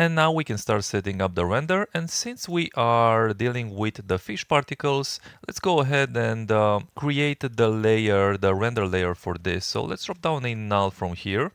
And now we can start setting up the render. And since we are dealing with the fish particles, let's go ahead and create the layer, the render layer for this. So let's drop down a null from here.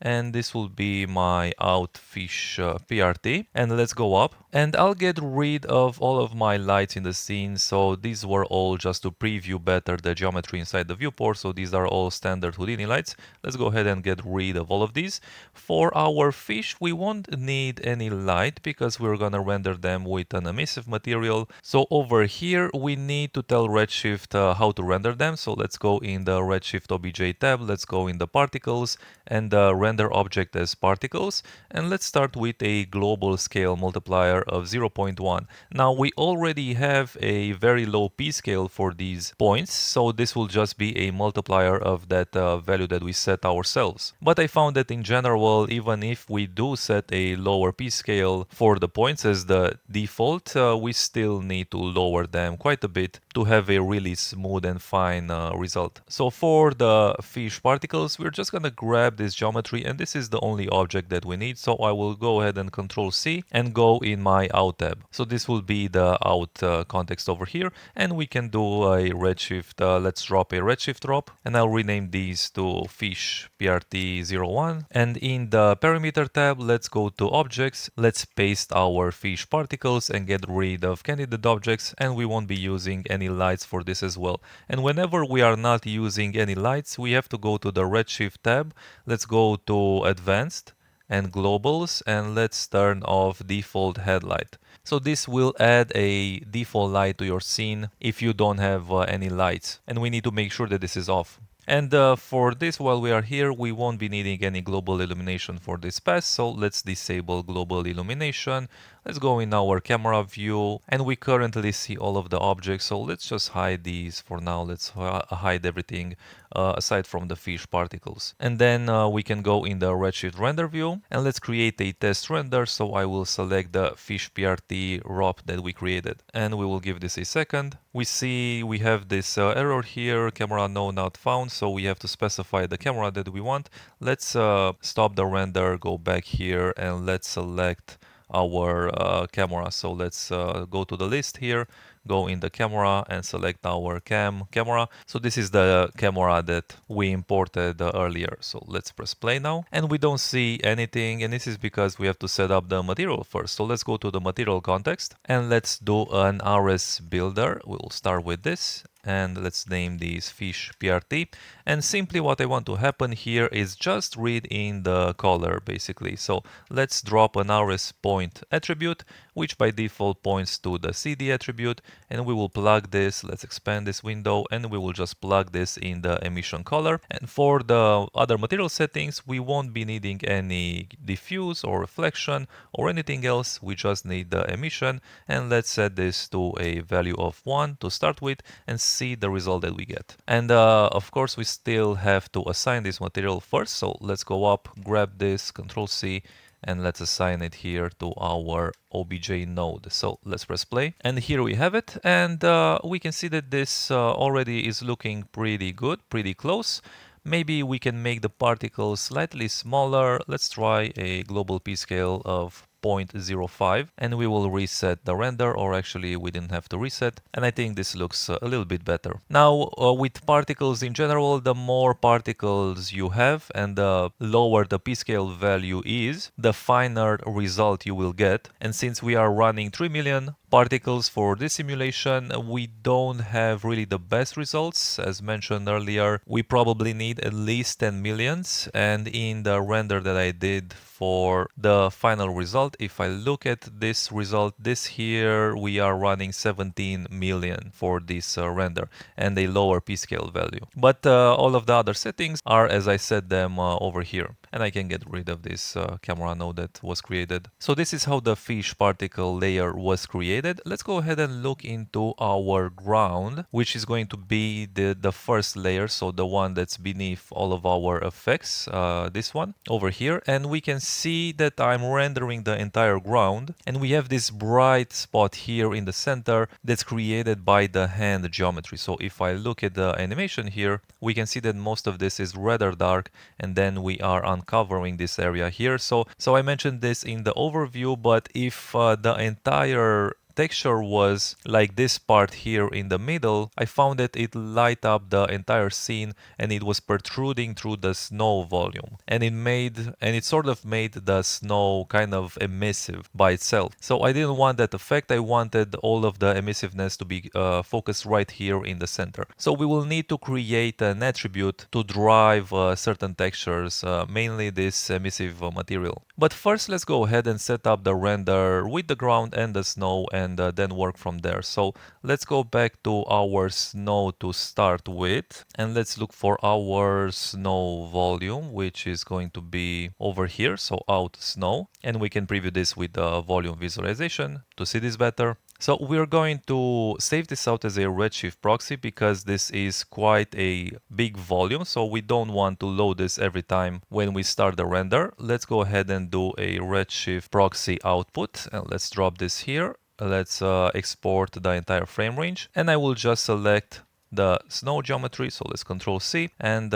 And this will be my outfish PRT. And let's go up. And I'll get rid of all of my lights in the scene. So these were all just to preview better the geometry inside the viewport. So these are all standard Houdini lights. Let's go ahead and get rid of all of these. For our fish, we won't need any light because we're gonna render them with an emissive material. So over here, we need to tell Redshift how to render them. So let's go in the Redshift OBJ tab. Let's go in the particles and render object as particles. And let's start with a global scale multiplier of 0.1. Now we already have a very low p-scale for these points, so this will just be a multiplier of that value that we set ourselves. But I found that in general, even if we do set a lower p-scale for the points as the default, we still need to lower them quite a bit to have a really smooth and fine result. So for the fish particles, we're just gonna grab this geometry, and this is the only object that we need. So I will go ahead and Control C and go in my out tab. So this will be the out context over here, and we can do a redshift. Let's drop a redshift drop, and I'll rename these to fish PRT01. And in the parameter tab, let's go to objects. Let's paste our fish particles and get rid of candidate objects, and we won't be using any lights for this as well. And whenever we are not using any lights, we have to go to the redshift tab. Let's go to advanced and globals, and let's turn off default headlight. So this will add a default light to your scene if you don't have any lights, and we need to make sure that this is off. And for this, while we are here, we won't be needing any global illumination for this pass, so let's disable global illumination. Let's go in our camera view, and we currently see all of the objects, so let's just hide these for now. Let's hide everything aside from the fish particles. And then we can go in the redshift render view, and let's create a test render. So I will select the fish PRT ROP that we created, and we will give this a second. We see we have this error here, camera no not found, so we have to specify the camera that we want. Let's stop the render, go back here, and let's select our camera. So let's go to the list here, go in the camera and select our camera. So this is the camera that we imported earlier. So let's press play now, and we don't see anything, and this is because we have to set up the material first. So let's go to the material context, and let's do an RS builder. We'll start with this, and let's name these fish PRT. And simply what I want to happen here is just read in the color basically. So let's drop an RS point attribute, which by default points to the CD attribute, and we will plug this. Let's expand this window, and we will just plug this in the emission color. And for the other material settings, we won't be needing any diffuse or reflection or anything else. We just need the emission, and let's set this to a value of 1 to start with and see the result that we get. And of course we still have to assign this material first, so let's go up, grab this, Control C, and let's assign it here to our OBJ node. So let's press play, and here we have it, and we can see that this already is looking pretty good, pretty close. Maybe we can make the particles slightly smaller. Let's try a global p-scale of 0.05, and we will reset the render, or actually we didn't have to reset, and I think this looks a little bit better. Now with particles in general, the more particles you have and the lower the p-scale value is, the finer result you will get. And since we are running 3 million particles for this simulation, we don't have really the best results. As mentioned earlier, we probably need at least 10 millions, and in the render that I did for the final result, if I look at this result, this here, we are running 17 million for this render and a lower p-scale value. But all of the other settings are as I set them over here, and I can get rid of this camera node that was created. So this is how the fish particle layer was created. Let's go ahead and look into our ground, which is going to be the first layer, so the one that's beneath all of our effects, this one over here, and we can see that I'm rendering the entire ground, and we have this bright spot here in the center that's created by the hand geometry. So if I look at the animation here, we can see that most of this is rather dark, and then we are uncovering this area here. So I mentioned this in the overview, but if the entire texture was like this part here in the middle, I found that it light up the entire scene and it was protruding through the snow volume, and it sort of made the snow kind of emissive by itself. So I didn't want that effect. I wanted all of the emissiveness to be focused right here in the center. So we will need to create an attribute to drive certain textures, mainly this emissive material. But first, let's go ahead and set up the render with the ground and the snow, and then work from there. So let's go back to our snow to start with, and let's look for our snow volume, which is going to be over here. So out snow, and we can preview this with the volume visualization to see this better. So we're going to save this out as a Redshift proxy because this is quite a big volume, so we don't want to load this every time when we start the render. Let's go ahead and do a Redshift proxy output, and let's drop this here. Let's export the entire frame range, and I will just select the snow geometry. So let's Control C, and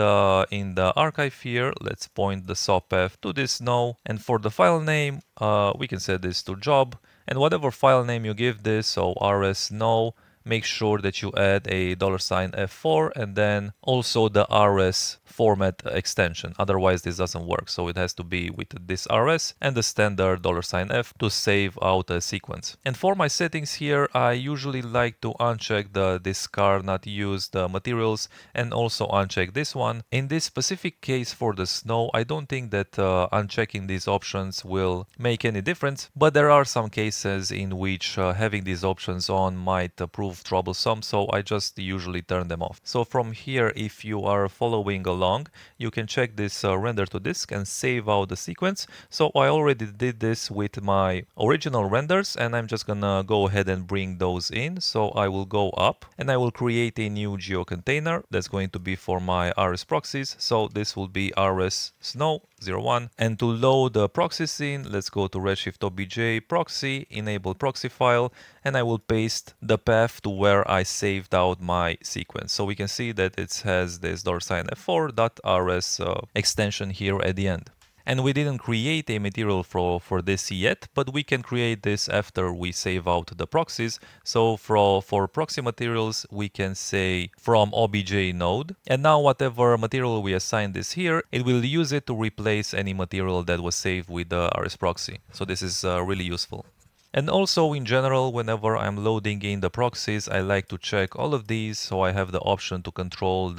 in the archive here, let's point the saw path to this snow, and for the file name, we can set this to job. And whatever file name you give this, so rs snow, make sure that you add a $F4 and then also the rs format extension. Otherwise, this doesn't work. So it has to be with this rs and the standard $F to save out a sequence. And for my settings here, I usually like to uncheck the discard not used materials and also uncheck this one. In this specific case for the snow, I don't think that unchecking these options will make any difference, but there are some cases in which having these options on might prove troublesome, so I just usually turn them off. So from here, if you are following along, you can check this render to disk and save out the sequence. So I already did this with my original renders, and I'm just gonna go ahead and bring those in. So I will go up and I will create a new geo container that's going to be for my rs proxies. So this will be rs snow 01, and to load the proxies in, let's go to Redshift obj proxy, enable proxy file, and I will paste the path to where I saved out my sequence. So we can see that it has this $F4.rs extension here at the end. And we didn't create a material for this yet, but we can create this after we save out the proxies. So for proxy materials, we can say from obj node. And now whatever material we assign this here, it will use it to replace any material that was saved with the rs proxy. So this is really useful. And also in general, whenever I'm loading in the proxies, I like to check all of these so I have the option to control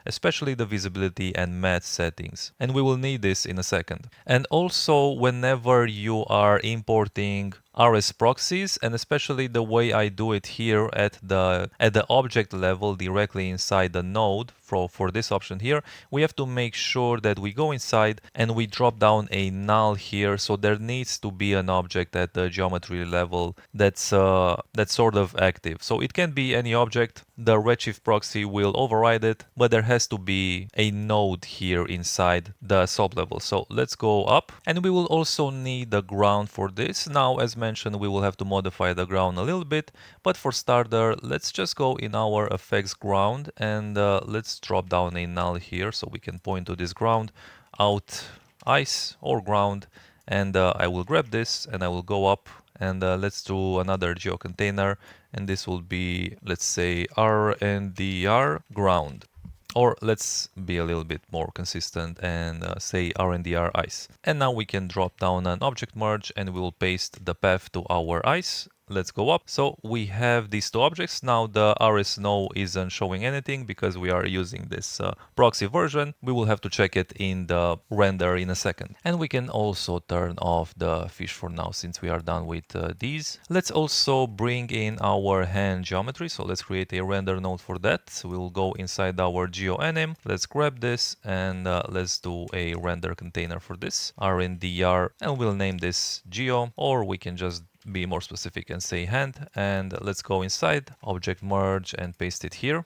especially the visibility and matte settings. And we will need this in a second. And also whenever you are importing rs proxies, and especially the way I do it here at the object level directly inside the node for this option here, we have to make sure that we go inside and we drop down a null here. So there needs to be an object at the geometry level that's sort of active. So it can be any object. The Redshift proxy will override it, but there has to be a node here inside the sub level. So let's go up, and we will also need the ground for this. Now, as mentioned, we will have to modify the ground a little bit, but for starter, let's just go in our effects ground, and let's drop down a null here so we can point to this ground, out ice or ground, and I will grab this and I will go up, and let's do another geo container, and this will be, let's say, RNDR ground. Or let's be a little bit more consistent and say RNDR ice. And now we can drop down an object merge and we'll paste the path to our ice. Let's go up. So we have these two objects. Now the rs snow isn't showing anything because we are using this proxy version. We will have to check it in the render in a second. And we can also turn off the fish for now since we are done with these. Let's also bring in our hand geometry. So let's create a render node for that. So we'll go inside our geoanim. Let's grab this and let's do a render container for this, RNDR, and we'll name this geo, or we can just be more specific and say hand, and let's go inside, object merge, and paste it here.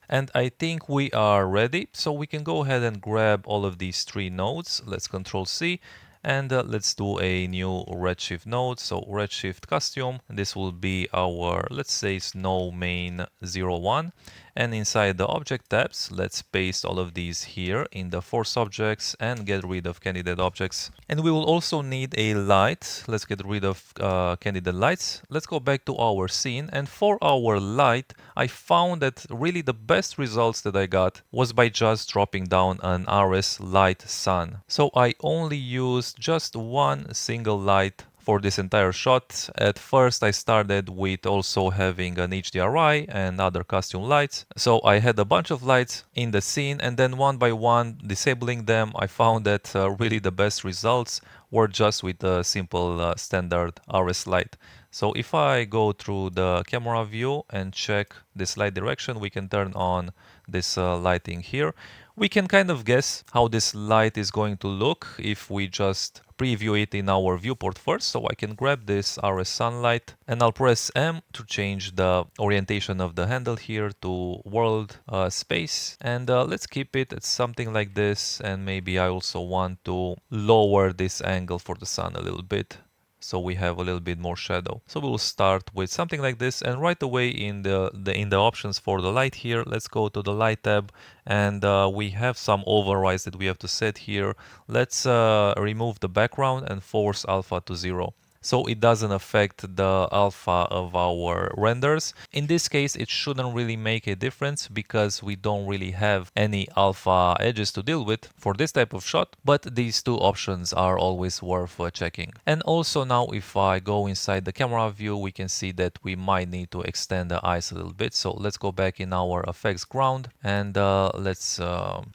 And I think we are ready, so we can go ahead and grab all of these three nodes. Let's Control C, And let's do a new redshift node. So redshift costume, this will be our, let's say, snow main 01. And inside the object tabs, let's paste all of these here in the force objects and get rid of candidate objects. And we will also need a light. Let's get rid of candidate lights. Let's go back to our scene. And for our light, I found that really the best results that I got was by just dropping down an RS light sun. So I only used just one single light for this entire shot. At first I started with also having an HDRI and other costume lights. So I had a bunch of lights in the scene, and then one by one disabling them, I found that really the best results were just with a simple standard RS light. So if I go through the camera view and check this light direction, we can turn on this lighting here. We can kind of guess how this light is going to look if we just preview it in our viewport first. So I can grab this RS sunlight and I'll press M to change the orientation of the handle here to world space. And let's keep it at something like this. And maybe I also want to lower this angle for the sun a little bit, so we have a little bit more shadow. So we'll start with something like this, and right away in the options for the light here, let's go to the light tab, and we have some overrides that we have to set here. Let's remove the background and force alpha to 0. So it doesn't affect the alpha of our renders. In this case, it shouldn't really make a difference because we don't really have any alpha edges to deal with for this type of shot, but these two options are always worth checking. And also now if I go inside the camera view, we can see that we might need to extend the eyes a little bit. So let's go back in our effects ground and let's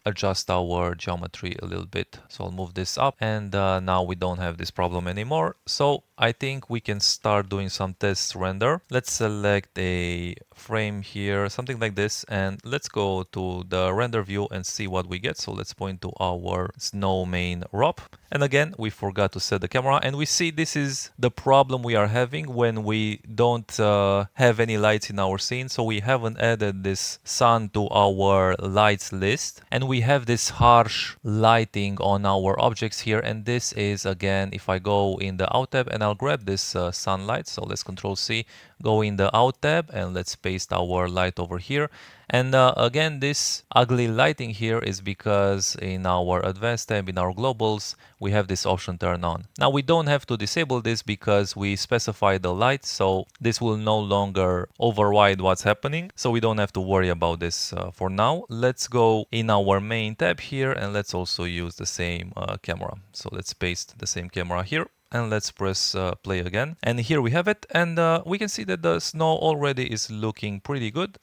adjust our geometry a little bit. So I'll move this up, and now we don't have this problem anymore. So I think we can start doing some test render. Let's select a frame here, something like this, and let's go to the render view and see what we get. So let's point to our snow main ROP. And again, we forgot to set the camera, and we see this is the problem we are having when we don't have any lights in our scene. So we haven't added this sun to our lights list, and we have this harsh lighting on our objects here. And this is, again, if I go in the out tab and I'll grab this sunlight, so let's Control C, go in the out tab and let's paste our light over here. And again, this ugly lighting here is because in our advanced tab, in our globals, we have this option turned on. Now we don't have to disable this because we specify the light, so this will no longer override what's happening. So we don't have to worry about this for now. Let's go in our main tab here and let's also use the same camera. So let's paste the same camera here. And let's press play again, and here we have it, and we can see that the snow already is looking pretty good.